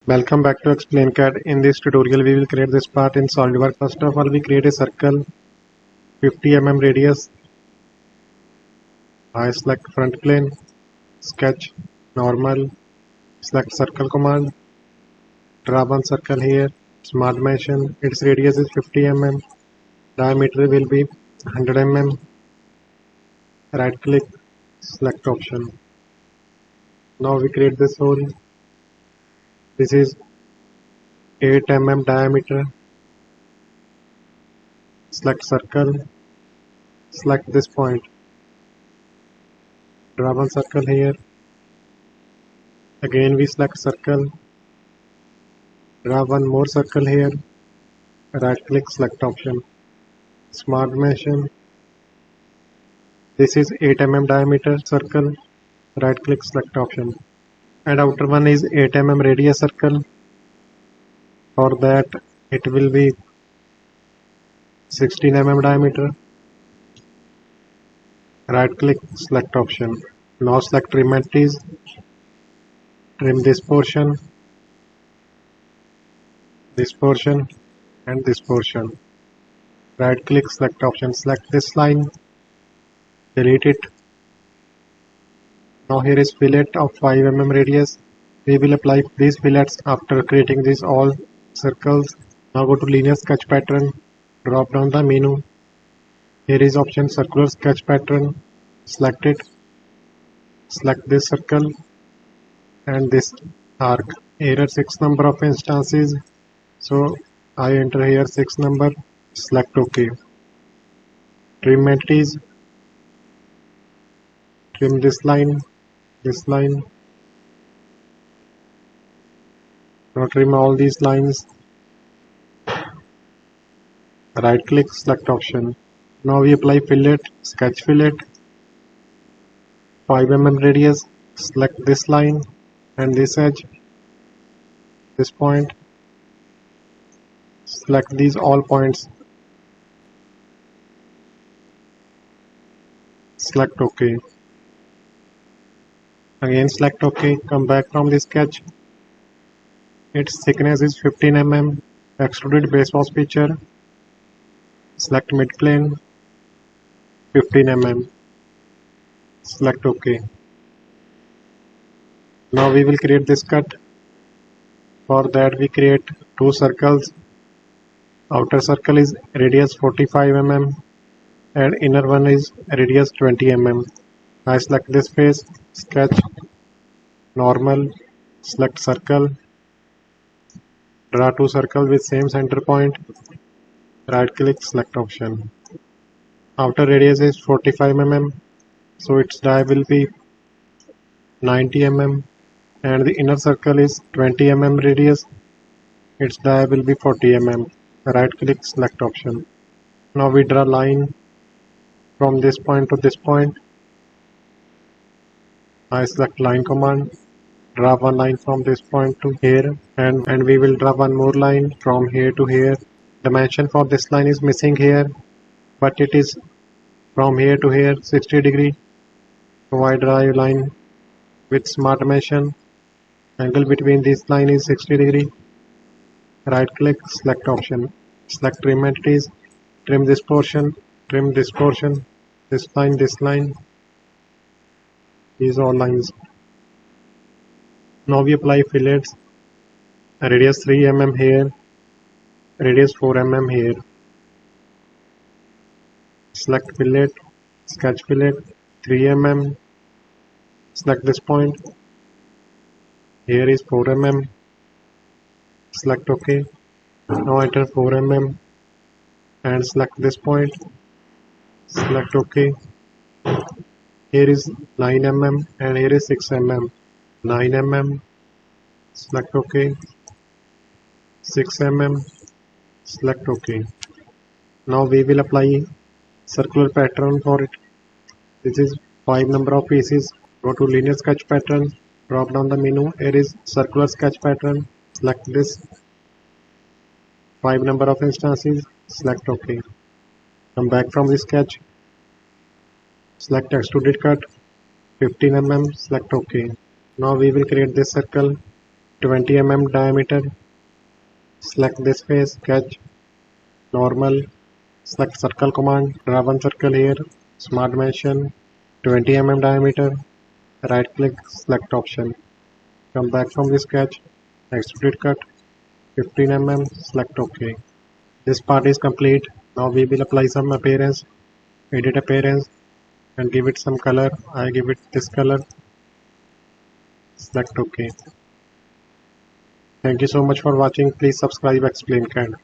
Welcome back to Explain CAD. In this tutorial, we will create this part in Solidworks. First of all, we create a circle 50 mm radius. I select front plane, sketch, normal, select circle command, draw one circle here, smart dimension, its radius is 50 mm, diameter will be 100 mm, right click, select option. Now we create this hole. This is 8 mm diameter, select circle, select this point, draw one circle here, again we select circle, draw one more circle here, right click, select option, smart dimension, this is 8 mm diameter circle, right click, select option, and outer one is 8 mm radius circle. For that it will be 16 mm diameter, right click, select option. Now select trim entities, trim this portion, and this portion, right click, select option, select this line, delete it. Now here is fillet of 5 mm radius. We will apply these fillets after creating these all circles. Now go to linear sketch pattern, drop down the menu. Here is option circular sketch pattern, select it, select this circle and this arc. Error 6 number of instances, so I enter here 6 number, select OK. Trim entities, trim this line, now trim all these lines, right click, select option. Now we apply fillet, sketch fillet, 5 mm radius, select this line and this edge, this point, select these all points, select OK. Again select OK, come back from the sketch. Its thickness is 15 mm, extruded base was feature, select midplane, 15 mm, select OK. Now we will create this cut. For that we create two circles. Outer circle is radius 45 mm and inner one is radius 20 mm. I select this face, sketch, normal, select circle, draw two circles with same center point, right click, select option. Outer radius is 45 mm, so its die will be 90 mm, and the inner circle is 20 mm radius, its die will be 40 mm. Right click, select option. Now we draw line from this point to this point. I select line command, draw one line from this point to here, and we will draw one more line from here to here. Dimension for this line is missing here, but it is from here to here 60 degree. So I draw a line with smart dimension. Angle between this line is 60 degree. Right click, select option, select trim entities, trim this portion, this line, these all lines. Now we apply fillets, radius 3 mm here, radius 4 mm here. Select fillet, sketch fillet, 3 mm, select this point, here is 4 mm, select OK. Now enter 4 mm and select this point, select OK. Here is 9 mm and here is 6 mm. 9 mm, select OK. 6 mm, select OK. Now we will apply circular pattern for it. This is 5 number of pieces. Go to linear sketch pattern, drop down the menu. Here is circular sketch pattern. Select this 5 number of instances, select OK. Come back from the sketch, select extruded cut 15 mm, select OK. Now we will create this circle 20 mm diameter. Select this face, sketch, normal, select circle command, draw one circle here, smart dimension, 20 mm diameter, right click, select option. Come back from the sketch, extrude cut, 15 mm, select OK. This part is complete. Now we will apply some appearance, edit appearance and give it some color. I give it this color, select OK. Thank you so much for watching. Please subscribe Explain CAD.